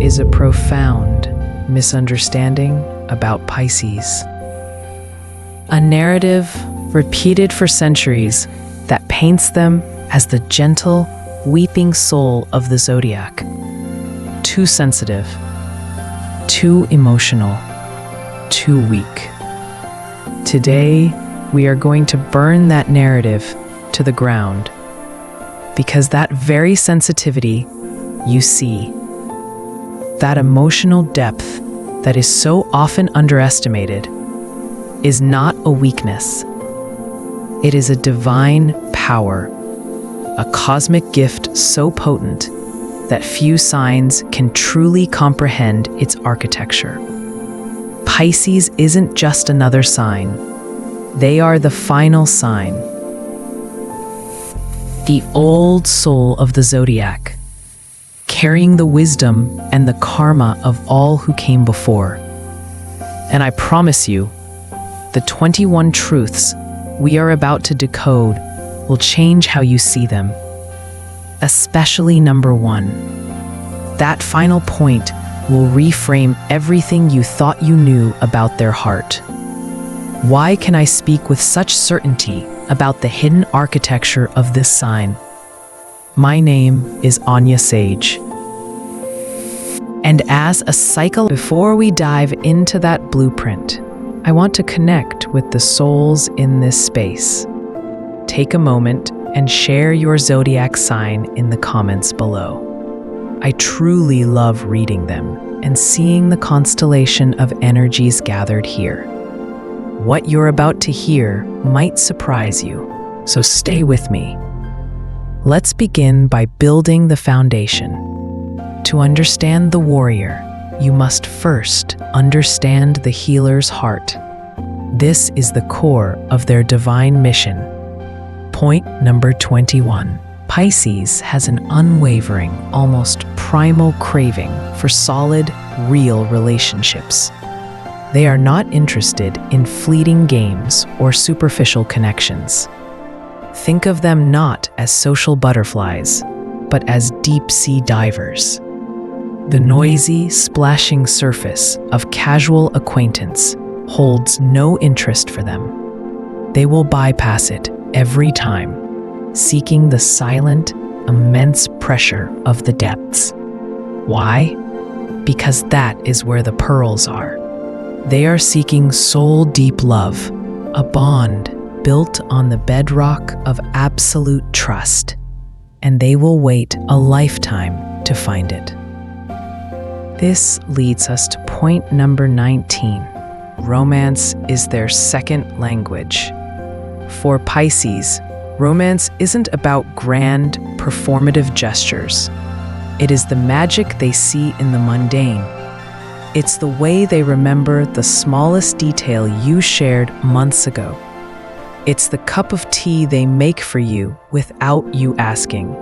is a profound misunderstanding about Pisces. A narrative repeated for centuries that paints them as the gentle, weeping soul of the Zodiac. Too sensitive, too emotional, too weak. Today, we are going to burn that narrative to the ground, because that very sensitivity you see, that emotional depth that is so often underestimated, is not a weakness. It is a divine power, a cosmic gift so potent that few signs can truly comprehend its architecture. Pisces isn't just another sign. They are the final sign. The old soul of the Zodiac, carrying the wisdom and the karma of all who came before. And I promise you, the 21 truths we are about to decode will change how you see them. Especially number 1. That final point will reframe everything you thought you knew about their heart. Why can I speak with such certainty about the hidden architecture of this sign? My name is Anya Sage. And as a cycle, before we dive into that blueprint, I want to connect with the souls in this space. Take a moment and share your zodiac sign in the comments below. I truly love reading them and seeing the constellation of energies gathered here. What you're about to hear might surprise you, so stay with me. Let's begin by building the foundation. To understand the warrior, you must first understand the healer's heart. This is the core of their divine mission. Point number 21. Pisces has an unwavering, almost primal craving for solid, real relationships. They are not interested in fleeting games or superficial connections. Think of them not as social butterflies, but as deep-sea divers. The noisy, splashing surface of casual acquaintance holds no interest for them. They will bypass it every time, seeking the silent, immense pressure of the depths. Why? Because that is where the pearls are. They are seeking soul-deep love, a bond built on the bedrock of absolute trust, and they will wait a lifetime to find it. This leads us to point number 19. Romance is their second language. For Pisces, romance isn't about grand, performative gestures. It is the magic they see in the mundane. It's the way they remember the smallest detail you shared months ago. It's the cup of tea they make for you without you asking.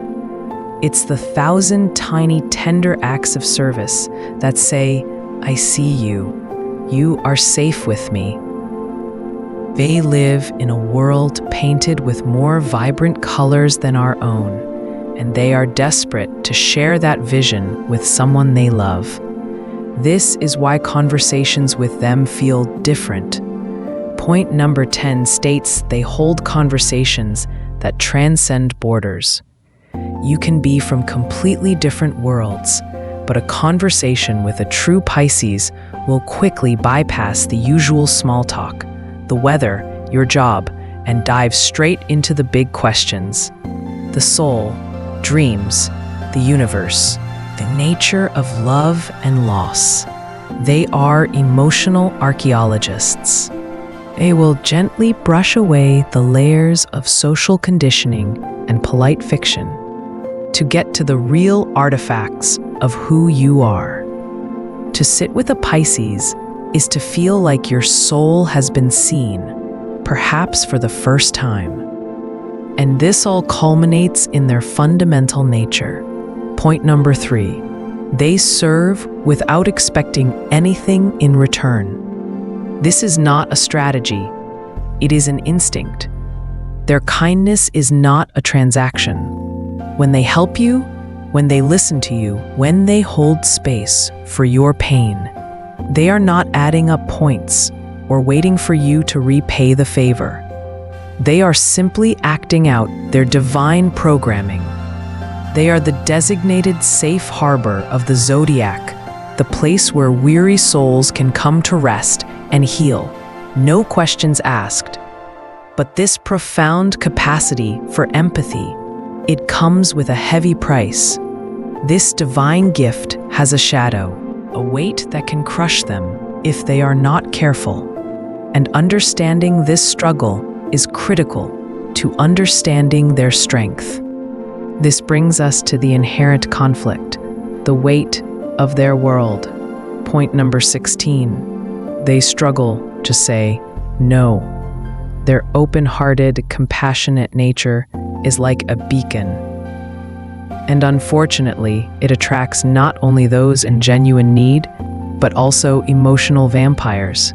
It's the 1,000 tiny, tender acts of service that say, "I see you. You are safe with me." They live in a world painted with more vibrant colors than our own, and they are desperate to share that vision with someone they love. This is why conversations with them feel different. Point number 10 states they hold conversations that transcend borders. You can be from completely different worlds, but a conversation with a true Pisces will quickly bypass the usual small talk, the weather, your job, and dive straight into the big questions. The soul, dreams, the universe, the nature of love and loss. They are emotional archaeologists. They will gently brush away the layers of social conditioning and polite fiction to get to the real artifacts of who you are. To sit with a Pisces is to feel like your soul has been seen, perhaps for the first time. And this all culminates in their fundamental nature. Point number 3. They serve without expecting anything in return. This is not a strategy. It is an instinct. Their kindness is not a transaction. When they help you, when they listen to you, when they hold space for your pain. They are not adding up points or waiting for you to repay the favor. They are simply acting out their divine programming. They are the designated safe harbor of the Zodiac, the place where weary souls can come to rest and heal, no questions asked. But this profound capacity for empathy, it comes with a heavy price. This divine gift has a shadow, a weight that can crush them if they are not careful. And understanding this struggle is critical to understanding their strength. This brings us to the inherent conflict, the weight of their world. Point number 16. They struggle to say no. Their open-hearted, compassionate nature is like a beacon. And unfortunately, it attracts not only those in genuine need, but also emotional vampires.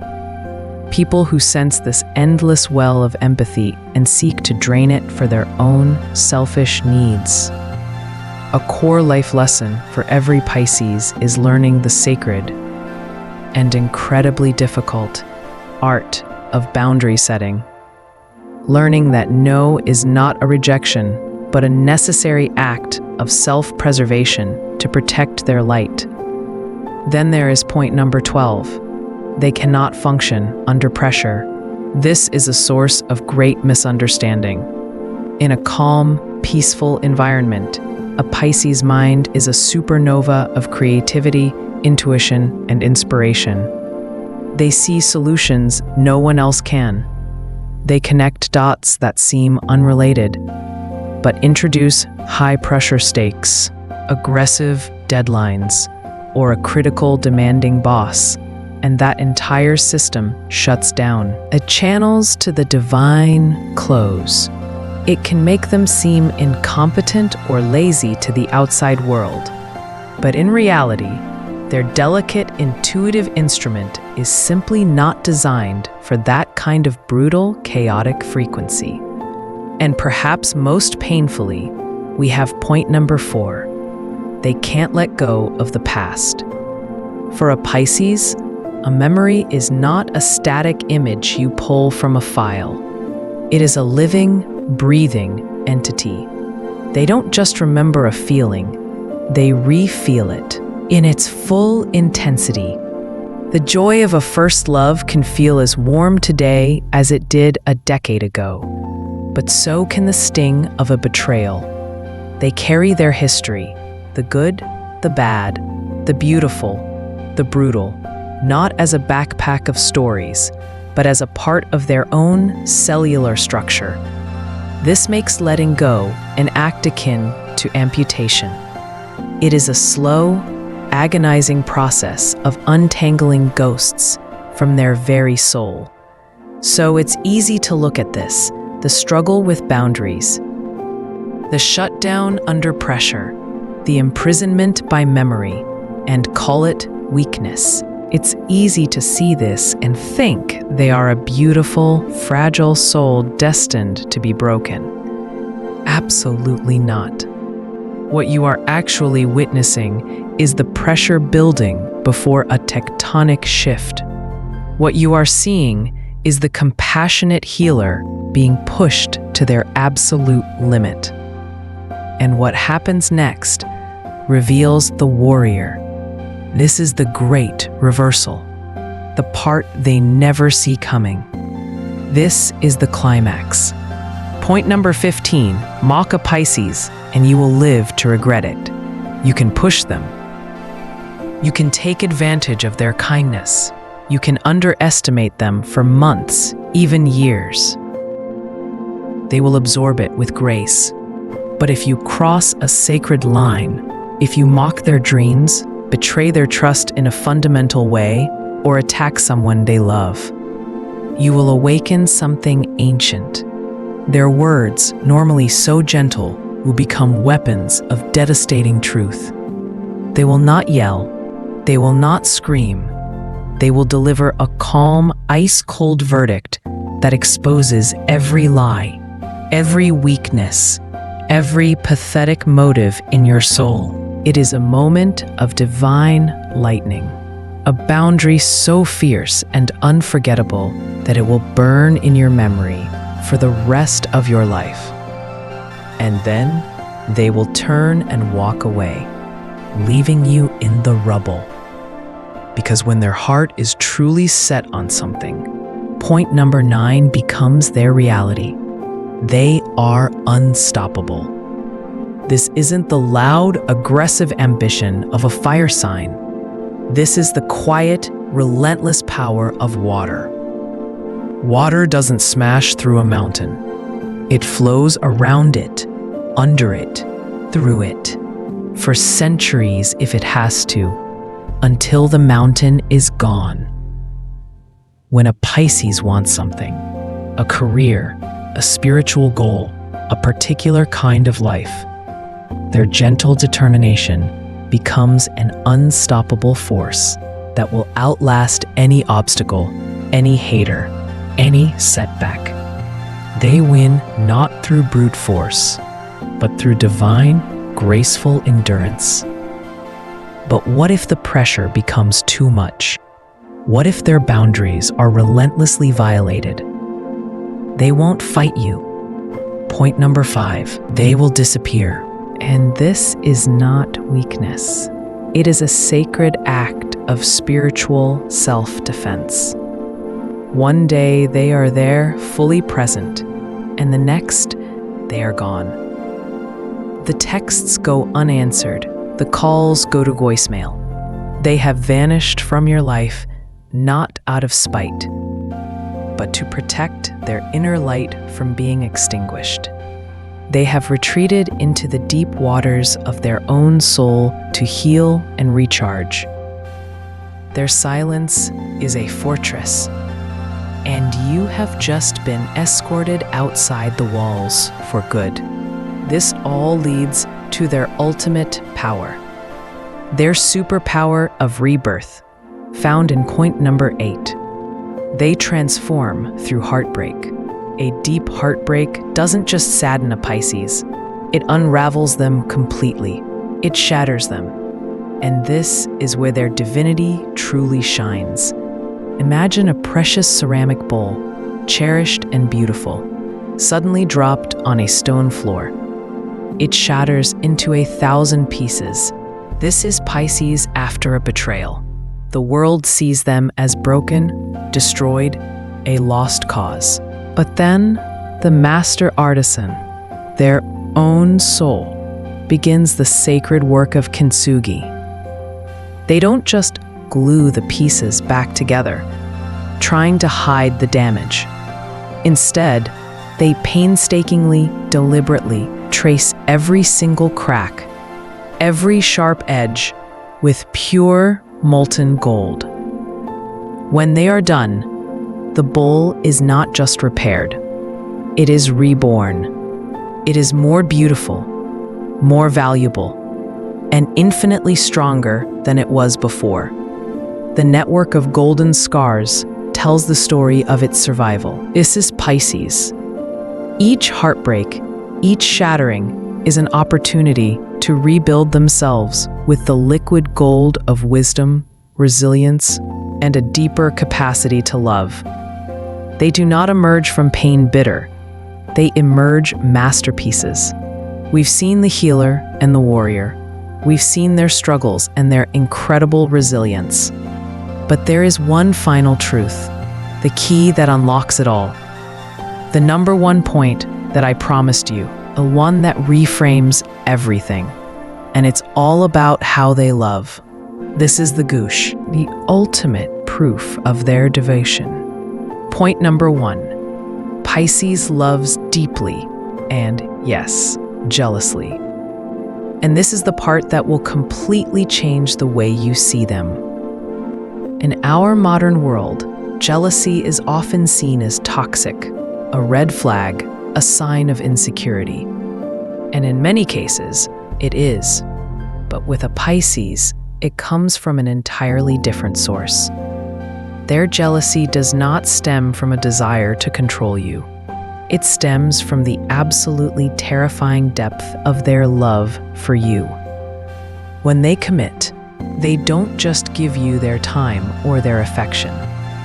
People who sense this endless well of empathy and seek to drain it for their own selfish needs. A core life lesson for every Pisces is learning the sacred and incredibly difficult art of boundary setting. Learning that no is not a rejection, but a necessary act of self-preservation to protect their light. Then there is point number 12. They cannot function under pressure. This is a source of great misunderstanding. In a calm, peaceful environment, a Pisces mind is a supernova of creativity, intuition, and inspiration. They see solutions no one else can. They connect dots that seem unrelated, but introduce high-pressure stakes, aggressive deadlines, or a critical, demanding boss, and that entire system shuts down. It channels to the divine close. It can make them seem incompetent or lazy to the outside world. But in reality, their delicate, intuitive instrument is simply not designed for that kind of brutal, chaotic frequency. And perhaps most painfully, we have point number 4. They can't let go of the past. For a Pisces, a memory is not a static image you pull from a file. It is a living, breathing entity. They don't just remember a feeling, they re-feel it in its full intensity. The joy of a first love can feel as warm today as it did a decade ago, but so can the sting of a betrayal. They carry their history, the good, the bad, the beautiful, the brutal, not as a backpack of stories, but as a part of their own cellular structure. This makes letting go an act akin to amputation. It is a slow, agonizing process of untangling ghosts from their very soul. So it's easy to look at this, the struggle with boundaries, the shutdown under pressure, the imprisonment by memory, and call it weakness. It's easy to see this and think they are a beautiful, fragile soul destined to be broken. Absolutely not. What you are actually witnessing is the pressure building before a tectonic shift. What you are seeing is the compassionate healer being pushed to their absolute limit. And what happens next reveals the warrior. This is the great reversal, the part they never see coming. This is the climax. Point number 15, mock a Pisces, and you will live to regret it. You can push them. You can take advantage of their kindness. You can underestimate them for months, even years. They will absorb it with grace. But if you cross a sacred line, if you mock their dreams, betray their trust in a fundamental way, or attack someone they love, you will awaken something ancient. Their words, normally so gentle, will become weapons of devastating truth. They will not yell. They will not scream. They will deliver a calm, ice-cold verdict that exposes every lie, every weakness, every pathetic motive in your soul. It is a moment of divine lightning, a boundary so fierce and unforgettable that it will burn in your memory for the rest of your life. And then they will turn and walk away, leaving you in the rubble. Because when their heart is truly set on something, point number 9 becomes their reality. They are unstoppable. This isn't the loud, aggressive ambition of a fire sign. This is the quiet, relentless power of water. Water doesn't smash through a mountain. It flows around it, under it, through it, for centuries if it has to, until the mountain is gone. When a Pisces wants something, a career, a spiritual goal, a particular kind of life, their gentle determination becomes an unstoppable force that will outlast any obstacle, any hater, any setback. They win not through brute force, but through divine, graceful endurance. But what if the pressure becomes too much? What if their boundaries are relentlessly violated? They won't fight you. Point number 5, they will disappear. And this is not weakness. It is a sacred act of spiritual self-defense. One day they are there, fully present, and the next they are gone. The texts go unanswered. The calls go to voicemail. They have vanished from your life, not out of spite, but to protect their inner light from being extinguished. They have retreated into the deep waters of their own soul to heal and recharge. Their silence is a fortress, and you have just been escorted outside the walls for good. This all leads to their ultimate power, their superpower of rebirth, found in point number 8. They transform through heartbreak. A deep heartbreak doesn't just sadden a Pisces, it unravels them completely. It shatters them. And this is where their divinity truly shines. Imagine a precious ceramic bowl, cherished and beautiful, suddenly dropped on a stone floor. It shatters into 1,000 pieces. This is Pisces after a betrayal. The world sees them as broken, destroyed, a lost cause. But then, the master artisan, their own soul, begins the sacred work of kintsugi. They don't just glue the pieces back together, trying to hide the damage. Instead, they painstakingly, deliberately trace every single crack, every sharp edge, with pure molten gold. When they are done, the bowl is not just repaired, it is reborn. It is more beautiful, more valuable, and infinitely stronger than it was before. The network of golden scars tells the story of its survival. This is Pisces. Each heartbreak, each shattering is an opportunity to rebuild themselves with the liquid gold of wisdom, resilience, and a deeper capacity to love. They do not emerge from pain bitter. They emerge masterpieces. We've seen the healer and the warrior. We've seen their struggles and their incredible resilience. But there is one final truth, the key that unlocks it all. The number 1 point that I promised you, the one that reframes everything. And it's all about how they love. This is the goosh, the ultimate proof of their devotion. Point number 1, Pisces loves deeply and, yes, jealously. And this is the part that will completely change the way you see them. In our modern world, jealousy is often seen as toxic, a red flag, a sign of insecurity. And in many cases, it is. But with a Pisces, it comes from an entirely different source. Their jealousy does not stem from a desire to control you. It stems from the absolutely terrifying depth of their love for you. When they commit, they don't just give you their time or their affection.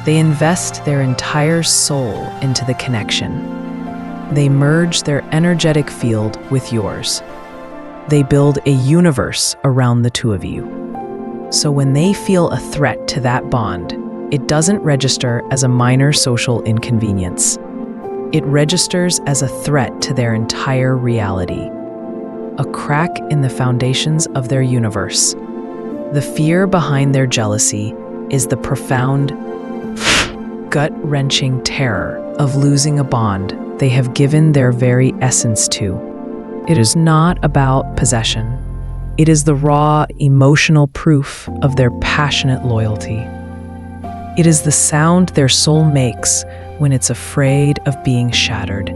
They invest their entire soul into the connection. They merge their energetic field with yours. They build a universe around the two of you. So when they feel a threat to that bond, it doesn't register as a minor social inconvenience. It registers as a threat to their entire reality, a crack in the foundations of their universe. The fear behind their jealousy is the profound, gut-wrenching terror of losing a bond they have given their very essence to. It is not about possession. It is the raw, emotional proof of their passionate loyalty. It is the sound their soul makes when it's afraid of being shattered.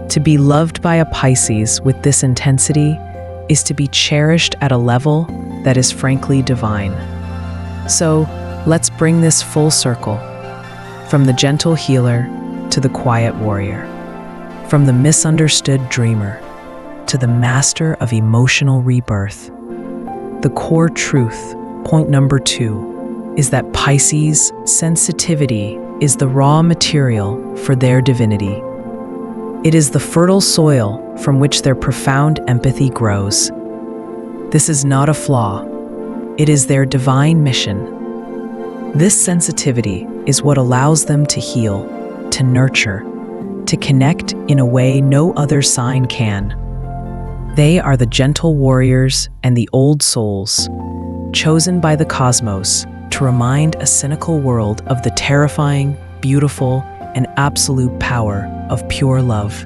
To be loved by a Pisces with this intensity is to be cherished at a level that is frankly divine. So let's bring this full circle, from the gentle healer to the quiet warrior, from the misunderstood dreamer to the master of emotional rebirth. The core truth, point number 2, is that Pisces' sensitivity is the raw material for their divinity. It is the fertile soil from which their profound empathy grows. This is not a flaw. It is their divine mission. This sensitivity is what allows them to heal, to nurture, to connect in a way no other sign can. They are the gentle warriors and the old souls, chosen by the cosmos to remind a cynical world of the terrifying, beautiful, and absolute power of pure love.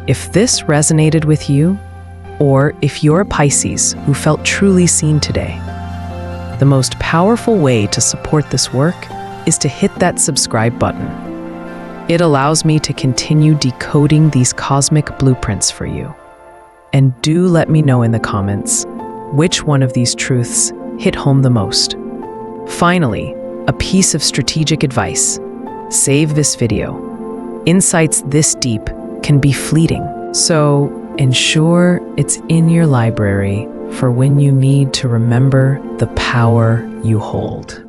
If this resonated with you, or if you're a Pisces who felt truly seen today, the most powerful way to support this work is to hit that subscribe button. It allows me to continue decoding these cosmic blueprints for you. And do let me know in the comments which one of these truths hit home the most. Finally, a piece of strategic advice. Save this video. Insights this deep can be fleeting, so ensure it's in your library for when you need to remember the power you hold.